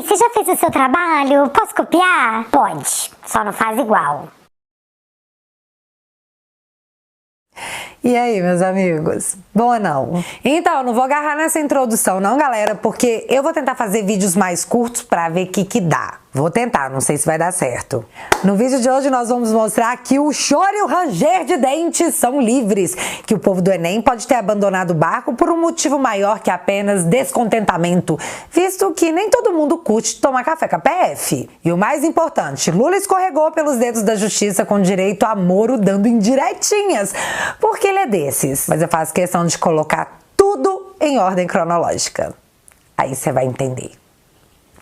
você já fez o seu trabalho? Posso copiar? Pode, só não faz igual. E aí, meus amigos? Bom ou não? Então, eu não vou agarrar nessa introdução não, galera, porque eu vou tentar fazer vídeos mais curtos pra ver o que dá. Vou tentar, não sei se vai dar certo. No vídeo de hoje nós vamos mostrar que o choro e o ranger de dentes são livres, que o povo do Enem pode ter abandonado o barco por um motivo maior que apenas descontentamento, visto que nem todo mundo curte tomar café com a PF. E o mais importante, Lula escorregou pelos dedos da justiça com direito a Moro dando indiretinhas, porque ele é desses. Mas eu faço questão de colocar tudo em ordem cronológica. Aí você vai entender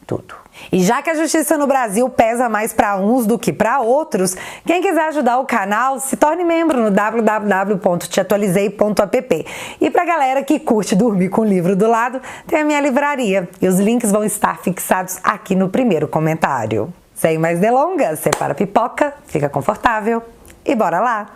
tudo. E já que a justiça no Brasil pesa mais para uns do que para outros, quem quiser ajudar o canal, se torne membro no www.teatualizei.app. E pra galera que curte dormir com o livro do lado, tem a minha livraria. E os links vão estar fixados aqui no primeiro comentário. Sem mais delongas, separa a pipoca, fica confortável e bora lá!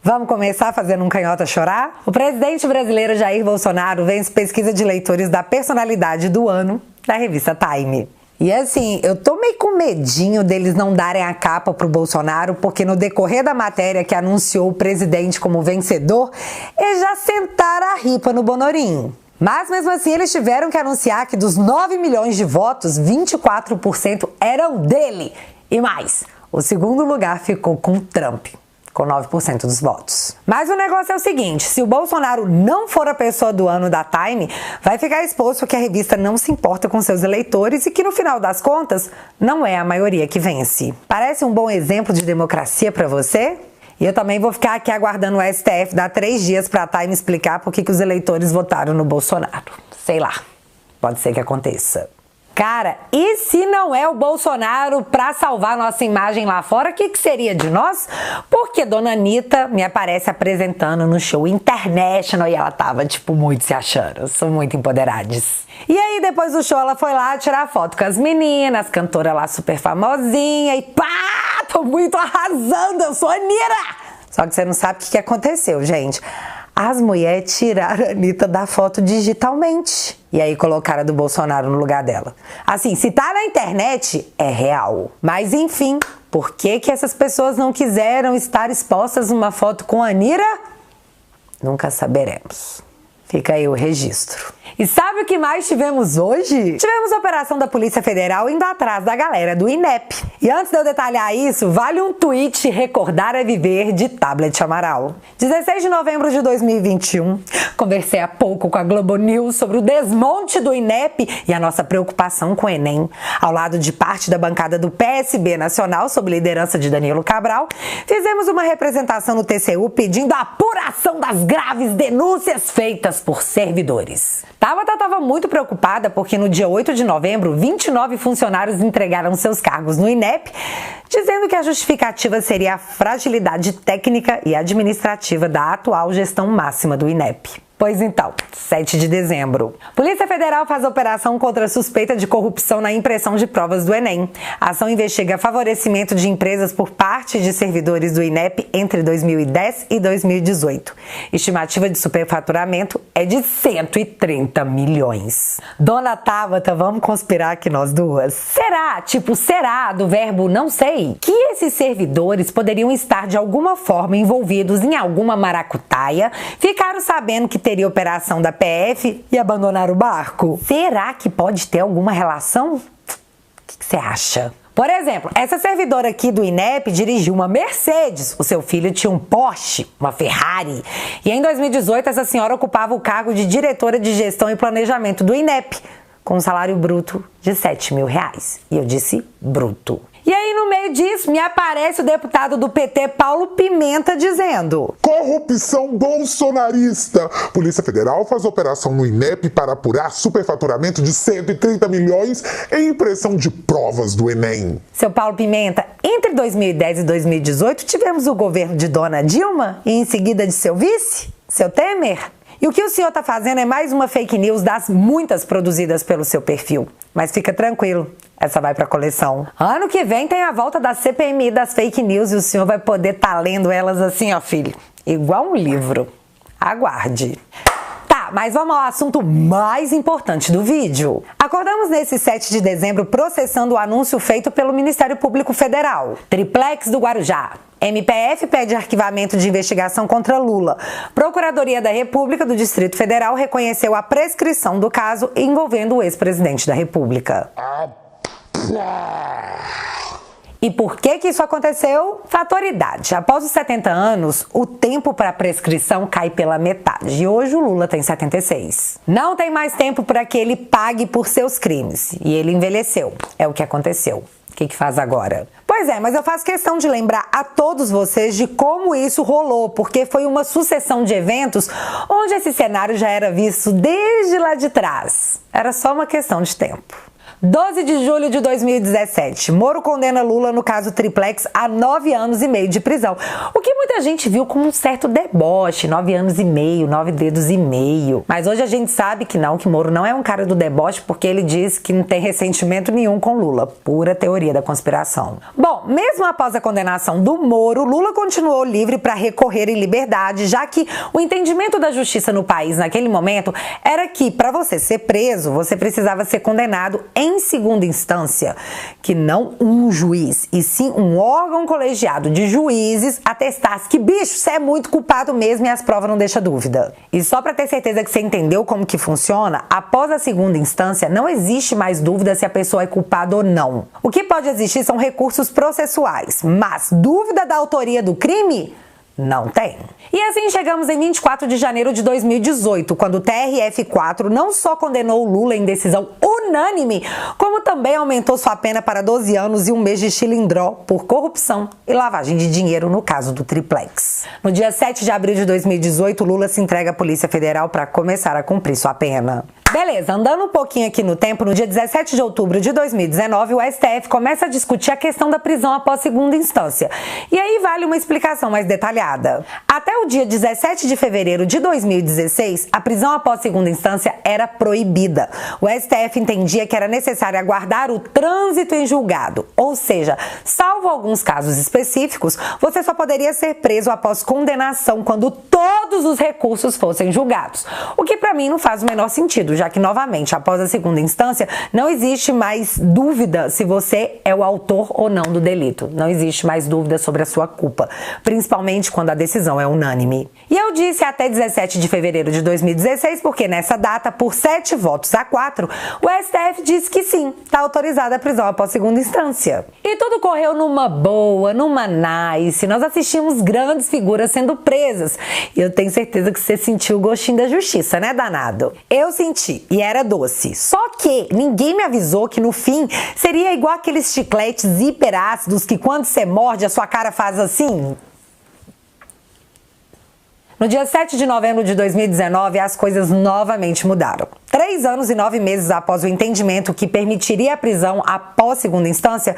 Vamos começar fazendo um canhota chorar? O presidente brasileiro Jair Bolsonaro vence pesquisa de leitores da personalidade do ano da revista Time. E assim, eu tô meio com medinho deles não darem a capa pro Bolsonaro, porque no decorrer da matéria que anunciou o presidente como vencedor, eles já sentaram a ripa no Bonorim. Mas mesmo assim eles tiveram que anunciar que dos 9 milhões de votos, 24% eram dele. E mais, o segundo lugar ficou com Trump, com 9% dos votos. Mas o negócio é o seguinte, se o Bolsonaro não for a pessoa do ano da Time, vai ficar exposto que a revista não se importa com seus eleitores e que no final das contas, não é a maioria que vence. Parece um bom exemplo de democracia pra você? E eu também vou ficar aqui aguardando o STF dar 3 dias pra Time explicar por que os eleitores votaram no Bolsonaro. Sei lá, pode ser que aconteça. Cara, e se não é o Bolsonaro pra salvar nossa imagem lá fora, o que seria de nós? Porque Dona Anitta me aparece apresentando no show International e ela tava, tipo, muito se achando. São muito empoderadas. E aí, depois do show, ela foi lá tirar foto com as meninas, cantora lá super famosinha e pá! Tô muito arrasando, eu sou a Anitta! Só que você não sabe o que aconteceu, gente. As mulheres tiraram a Anitta da foto digitalmente. E aí colocaram a do Bolsonaro no lugar dela. Assim, se tá na internet, é real. Mas enfim, por que essas pessoas não quiseram estar expostas numa foto com a Anitta? Nunca saberemos. Fica aí o registro. E sabe o que mais tivemos hoje? Tivemos a operação da Polícia Federal indo atrás da galera do INEP. E antes de eu detalhar isso, vale um tweet Recordar é Viver de Tablet Amaral. 16 de novembro de 2021, conversei há pouco com a Globo News sobre o desmonte do INEP e a nossa preocupação com o Enem. Ao lado de parte da bancada do PSB Nacional, sob liderança de Danilo Cabral, fizemos uma representação no TCU pedindo a apuração das graves denúncias feitas por servidores. Tabata estava muito preocupada porque no dia 8 de novembro, 29 funcionários entregaram seus cargos no INEP, dizendo que a justificativa seria a fragilidade técnica e administrativa da atual gestão máxima do INEP. Pois então, 7 de dezembro. Polícia Federal faz operação contra a suspeita de corrupção na impressão de provas do Enem. A ação investiga favorecimento de empresas por parte de servidores do INEP entre 2010 e 2018. Estimativa de superfaturamento é de 130 milhões. Dona Tabata, vamos conspirar aqui nós duas? Será do verbo não sei, que esses servidores poderiam estar de alguma forma envolvidos em alguma maracutaia, ficaram sabendo que teria operação da PF e abandonar o barco? Será que pode ter alguma relação? O que você acha? Por exemplo, essa servidora aqui do INEP dirigiu uma Mercedes, o seu filho tinha um Porsche, uma Ferrari. E em 2018 essa senhora ocupava o cargo de diretora de gestão e planejamento do INEP, com um salário bruto de R$7 mil. E eu disse bruto. E aí, no meio disso, me aparece o deputado do PT, Paulo Pimenta, dizendo: corrupção bolsonarista. Polícia Federal faz operação no INEP para apurar superfaturamento de 130 milhões em impressão de provas do Enem. Seu Paulo Pimenta, entre 2010 e 2018, tivemos o governo de Dona Dilma e em seguida de seu vice, seu Temer. E o que o senhor tá fazendo é mais uma fake news das muitas produzidas pelo seu perfil. Mas fica tranquilo, essa vai pra coleção. Ano que vem tem a volta da CPMI das fake news e o senhor vai poder tá lendo elas assim, ó, filho, igual um livro. Aguarde. Tá, mas vamos ao assunto mais importante do vídeo. Acordamos nesse 7 de dezembro processando o anúncio feito pelo Ministério Público Federal. Triplex do Guarujá. MPF pede arquivamento de investigação contra Lula. Procuradoria da República do Distrito Federal reconheceu a prescrição do caso envolvendo o ex-presidente da República. E por que isso aconteceu? Fator idade. Após os 70 anos, o tempo para prescrição cai pela metade. E hoje o Lula tem 76. Não tem mais tempo para que ele pague por seus crimes. E ele envelheceu. É o que aconteceu. O que faz agora? Pois é, mas eu faço questão de lembrar a todos vocês de como isso rolou, porque foi uma sucessão de eventos onde esse cenário já era visto desde lá de trás. Era só uma questão de tempo. 12 de julho de 2017, Moro condena Lula no caso Triplex a 9 anos e meio de prisão, o que muita gente viu como um certo deboche, 9 anos e meio, 9 dedos e meio. Mas hoje a gente sabe que não, que Moro não é um cara do deboche porque ele diz que não tem ressentimento nenhum com Lula, pura teoria da conspiração. Bom, mesmo após a condenação do Moro, Lula continuou livre para recorrer em liberdade, já que o entendimento da justiça no país naquele momento era que para você ser preso, você precisava ser condenado em segunda instância, que não um juiz, e sim um órgão colegiado de juízes atestasse que, bicho, você é muito culpado mesmo e as provas não deixam dúvida. E só para ter certeza que você entendeu como que funciona, após a segunda instância não existe mais dúvida se a pessoa é culpada ou não. O que pode existir são recursos processuais, mas dúvida da autoria do crime? Não tem. E assim chegamos em 24 de janeiro de 2018, quando o TRF4 não só condenou o Lula em decisão unânime, como também aumentou sua pena para 12 anos e 1 mês de chilindró por corrupção e lavagem de dinheiro no caso do Triplex. No dia 7 de abril de 2018, Lula se entrega à Polícia Federal para começar a cumprir sua pena. Beleza, andando um pouquinho aqui no tempo, no dia 17 de outubro de 2019, o STF começa a discutir a questão da prisão após segunda instância. E aí vale uma explicação mais detalhada. Até o dia 17 de fevereiro de 2016, a prisão após segunda instância era proibida. O STF entendia que era necessário aguardar o trânsito em julgado, ou seja, salvo alguns casos específicos, você só poderia ser preso após condenação quando todos os recursos fossem julgados. O que pra mim não faz o menor sentido, já que, novamente, após a segunda instância, não existe mais dúvida se você é o autor ou não do delito. Não existe mais dúvida sobre a sua culpa, principalmente quando a decisão é unânime. E eu disse até 17 de fevereiro de 2016, porque nessa data, por 7 votos a 4, o STF disse que sim, está autorizada a prisão após segunda instância. E tudo correu numa boa, numa nice, nós assistimos grandes figuras sendo presas. E eu tenho certeza que você sentiu o gostinho da justiça, né, danado? Eu senti. E era doce. Só que ninguém me avisou que no fim seria igual aqueles chicletes hiperácidos que quando você morde a sua cara faz assim. No dia 7 de novembro de 2019, as coisas novamente mudaram. 3 anos e 9 meses após o entendimento que permitiria a prisão após segunda instância,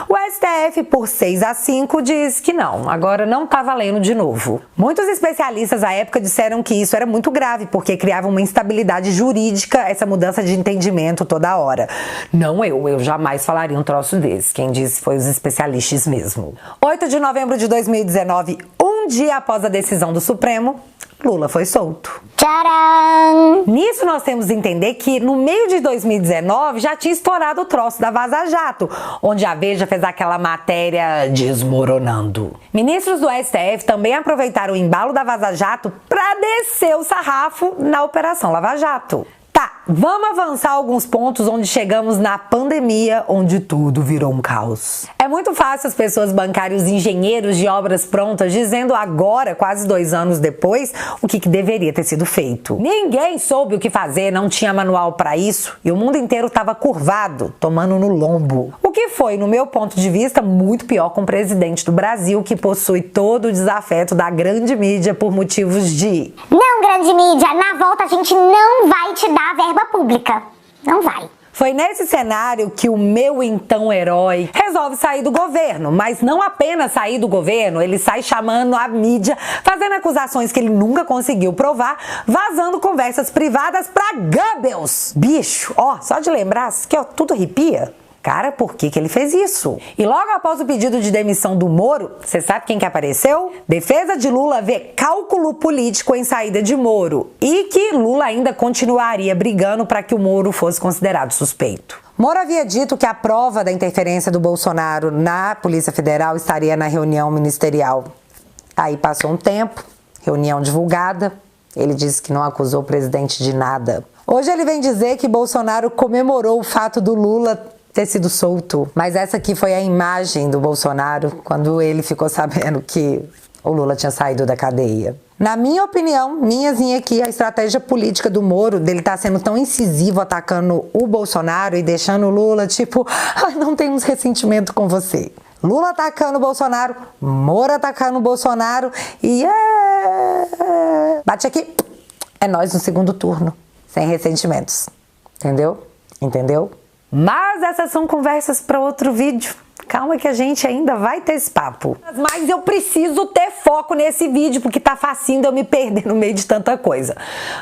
o STF, por 6-5, diz que não, agora não tá valendo de novo. Muitos especialistas à época disseram que isso era muito grave, porque criava uma instabilidade jurídica essa mudança de entendimento toda hora. Não eu jamais falaria um troço desse. Quem disse foi os especialistas mesmo. 8 de novembro de 2019, um dia após a decisão do Supremo, Lula foi solto. Tcharam! Nisso nós temos que entender que no meio de 2019 já tinha estourado o troço da Vaza Jato, onde a Veja fez aquela matéria desmoronando. Ministros do STF também aproveitaram o embalo da Vaza Jato para descer o sarrafo na Operação Lava Jato. Tá, vamos avançar alguns pontos onde chegamos na pandemia, onde tudo virou um caos. É muito fácil as pessoas bancarem os engenheiros de obras prontas dizendo agora, quase 2 anos depois, o que deveria ter sido feito. Ninguém soube o que fazer, não tinha manual para isso e o mundo inteiro estava curvado, tomando no lombo. O que foi, no meu ponto de vista, muito pior com o presidente do Brasil, que possui todo o desafeto da grande mídia por motivos de... Não, grande mídia, na volta a gente não vai te dar verba pública. Não vai. Foi nesse cenário que o meu então herói resolve sair do governo, mas não apenas sair do governo, ele sai chamando a mídia, fazendo acusações que ele nunca conseguiu provar, vazando conversas privadas pra Goebbels. Bicho, ó, só de lembrar, que ó, tudo arrepia. Cara, por que ele fez isso? E logo após o pedido de demissão do Moro, você sabe quem que apareceu? Defesa de Lula vê cálculo político em saída de Moro e que Lula ainda continuaria brigando para que o Moro fosse considerado suspeito. Moro havia dito que a prova da interferência do Bolsonaro na Polícia Federal estaria na reunião ministerial. Aí passou um tempo, reunião divulgada, ele disse que não acusou o presidente de nada. Hoje ele vem dizer que Bolsonaro comemorou o fato do Lula ter sido solto, mas essa aqui foi a imagem do Bolsonaro quando ele ficou sabendo que o Lula tinha saído da cadeia. Na minha opinião, minhazinha aqui, a estratégia política do Moro, dele tá sendo tão incisivo atacando o Bolsonaro e deixando o Lula tipo, não temos ressentimento com você. Lula atacando o Bolsonaro, Moro atacando o Bolsonaro e bate aqui, é nós no segundo turno, sem ressentimentos. Entendeu? Entendeu? Mas essas são conversas para outro vídeo. Calma que a gente ainda vai ter esse papo. Mas eu preciso ter foco nesse vídeo, porque tá facinho de eu me perder no meio de tanta coisa.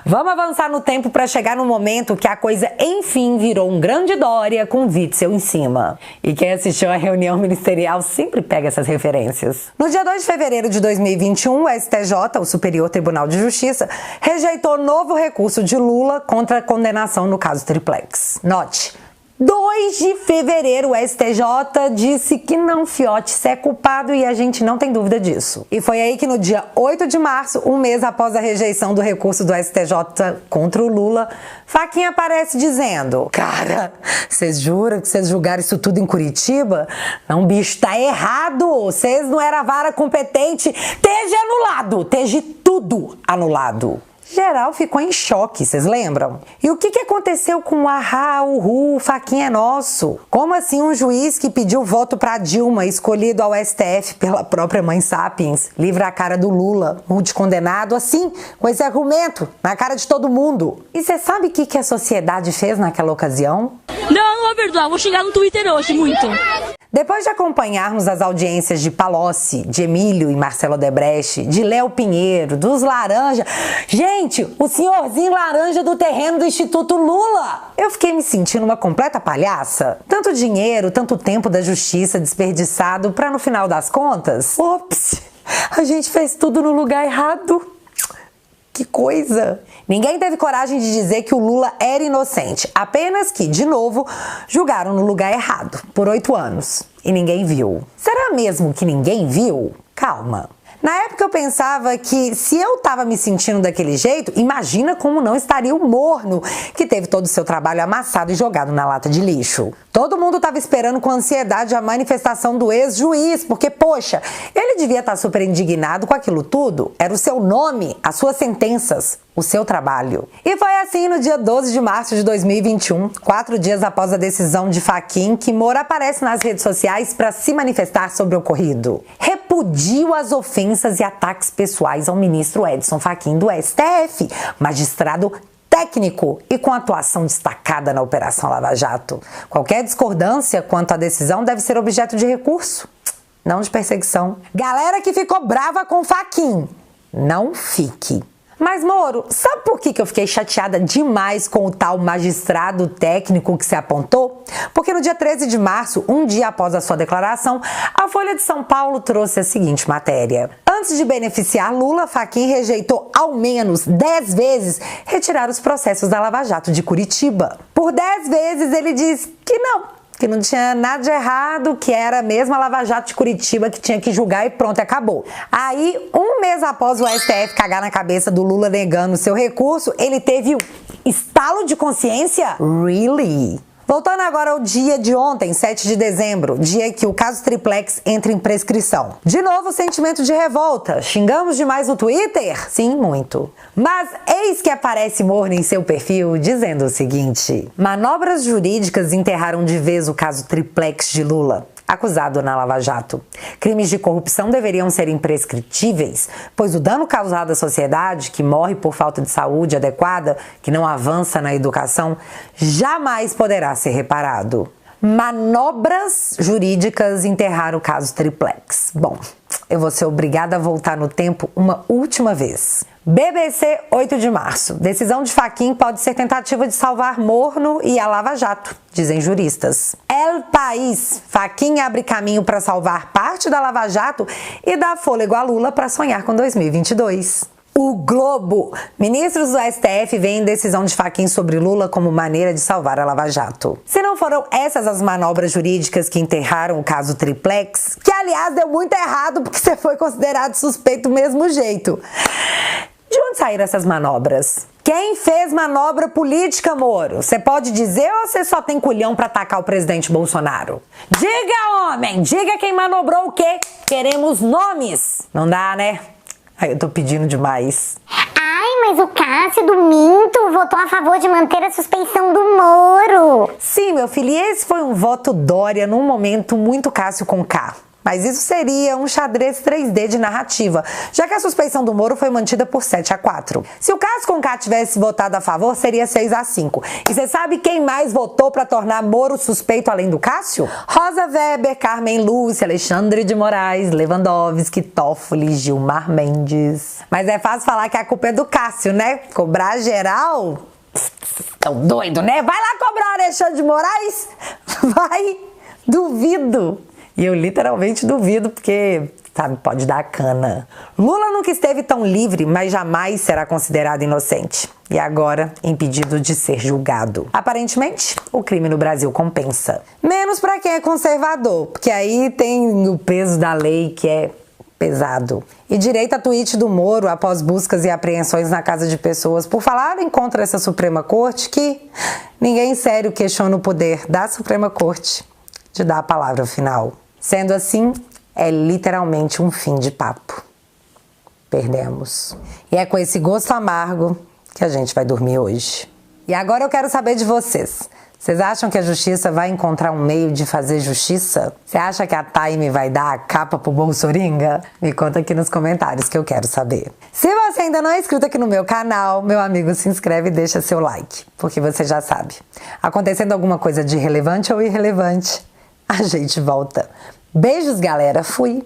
Vamos avançar no tempo para chegar no momento que a coisa, enfim, virou um grande Dória com Witzel em cima. E quem assistiu a reunião ministerial sempre pega essas referências. No dia 2 de fevereiro de 2021, o STJ, o Superior Tribunal de Justiça, rejeitou novo recurso de Lula contra a condenação no caso Triplex. Note, 2 de fevereiro, o STJ disse que não, fiote, você é culpado e a gente não tem dúvida disso. E foi aí que no dia 8 de março, um mês após a rejeição do recurso do STJ contra o Lula, Fachin aparece dizendo: cara, vocês juram que vocês julgaram isso tudo em Curitiba? Não, bicho, tá errado, vocês não eram a vara competente, esteja anulado, esteja tudo anulado. Geral ficou em choque, vocês lembram? E o que aconteceu com o ahá, o Fachin é nosso? Como assim um juiz que pediu voto pra Dilma, escolhido ao STF pela própria mãe Sapiens, livra a cara do Lula, multicondenado, assim, com esse argumento, na cara de todo mundo? E você sabe o que a sociedade fez naquela ocasião? Não vou perdoar, vou xingar no Twitter hoje, muito. Depois de acompanharmos as audiências de Palocci, de Emílio e Marcelo Odebrecht, de Léo Pinheiro, dos Laranja... Gente, o senhorzinho laranja do terreno do Instituto Lula! Eu fiquei me sentindo uma completa palhaça. Tanto dinheiro, tanto tempo da justiça desperdiçado pra, no final das contas... Ops! A gente fez tudo no lugar errado. Que coisa! Ninguém teve coragem de dizer que o Lula era inocente, apenas que, de novo, julgaram no lugar errado, por 8 anos. E ninguém viu. Será mesmo que ninguém viu? Calma. Na época eu pensava que se eu tava me sentindo daquele jeito, imagina como não estaria o Morno, que teve todo o seu trabalho amassado e jogado na lata de lixo. Todo mundo tava esperando com ansiedade a manifestação do ex-juiz, porque, poxa, ele devia estar super indignado com aquilo tudo. Era o seu nome, as suas sentenças, o seu trabalho. E foi assim no dia 12 de março de 2021, 4 dias após a decisão de Fachin, que Moro aparece nas redes sociais para se manifestar sobre o ocorrido. Repudio as ofensas e ataques pessoais ao ministro Edson Fachin do STF, magistrado técnico e com atuação destacada na Operação Lava Jato. Qualquer discordância quanto à decisão deve ser objeto de recurso, não de perseguição. Galera que ficou brava com Fachin, não fique. Mas, Moro, sabe por que eu fiquei chateada demais com o tal magistrado técnico que se apontou? Porque no dia 13 de março, um dia após a sua declaração, a Folha de São Paulo trouxe a seguinte matéria. Antes de beneficiar Lula, Fachin rejeitou ao menos 10 vezes retirar os processos da Lava Jato de Curitiba. Por 10 vezes ele diz que não tinha nada de errado, que era mesmo a Lava Jato de Curitiba que tinha que julgar e pronto, acabou. Aí, um mês após o STF cagar na cabeça do Lula negando seu recurso, ele teve o estalo de consciência? Really? Voltando agora ao dia de ontem, 7 de dezembro, dia que o caso Triplex entra em prescrição. De novo o sentimento de revolta. Xingamos demais no Twitter? Sim, muito. Mas eis que aparece Morno em seu perfil dizendo o seguinte: manobras jurídicas enterraram de vez o caso Triplex de Lula. acusado na Lava Jato. Crimes de corrupção deveriam ser imprescritíveis, pois o dano causado à sociedade, que morre por falta de saúde adequada, que não avança na educação, jamais poderá ser reparado. Manobras jurídicas enterraram o caso Triplex. Bom, eu vou ser obrigada a voltar no tempo uma última vez. BBC, 8 de março. Decisão de Fachin pode ser tentativa de salvar Moro e a Lava Jato, dizem juristas. El País. Fachin abre caminho para salvar parte da Lava Jato e dá fôlego a Lula para sonhar com 2022. O Globo. Ministros do STF veem decisão de Fachin sobre Lula como maneira de salvar a Lava Jato. Se não foram essas as manobras jurídicas que enterraram o caso Triplex, que aliás deu muito errado porque você foi considerado suspeito do mesmo jeito. De onde saíram essas manobras? Quem fez manobra política, Moro? Você pode dizer ou você só tem culhão pra atacar o presidente Bolsonaro? Diga, homem! Diga quem manobrou o quê? Queremos nomes! Não dá, né? Ai, eu tô pedindo demais. Ai, mas o Cássio do Minto votou a favor de manter a suspeição do Moro. Sim, meu filho, e esse foi um voto Dória num momento muito Cássio com K. Mas isso seria um xadrez 3D de narrativa, já que a suspeição do Moro foi mantida por 7-4. Se o Cássio com K tivesse votado a favor, seria 6-5. E você sabe quem mais votou para tornar Moro suspeito além do Cássio? Rosa Weber, Carmen Lúcia, Alexandre de Moraes, Lewandowski, Toffoli, Gilmar Mendes. Mas é fácil falar que a culpa é do Cássio, né? Cobrar geral? Tão doido, né? Vai lá cobrar o Alexandre de Moraes? Vai! Duvido! E eu literalmente duvido, porque, sabe, pode dar cana. Lula nunca esteve tão livre, mas jamais será considerado inocente. E agora, impedido de ser julgado. Aparentemente, o crime no Brasil compensa. Menos pra quem é conservador, porque aí tem o peso da lei que é pesado. E direito a tweet do Moro após buscas e apreensões na casa de pessoas por falarem contra essa Suprema Corte que ninguém sério questiona o poder da Suprema Corte de dar a palavra final. Sendo assim, é literalmente um fim de papo. Perdemos. E é com esse gosto amargo que a gente vai dormir hoje. E agora eu quero saber de vocês. Vocês acham que a justiça vai encontrar um meio de fazer justiça? Você acha que a Time vai dar a capa pro Bolsoringa? Me conta aqui nos comentários que eu quero saber. Se você ainda não é inscrito aqui no meu canal, meu amigo, se inscreve e deixa seu like, porque você já sabe. Acontecendo alguma coisa de relevante ou irrelevante, a gente volta. Beijos, galera. Fui!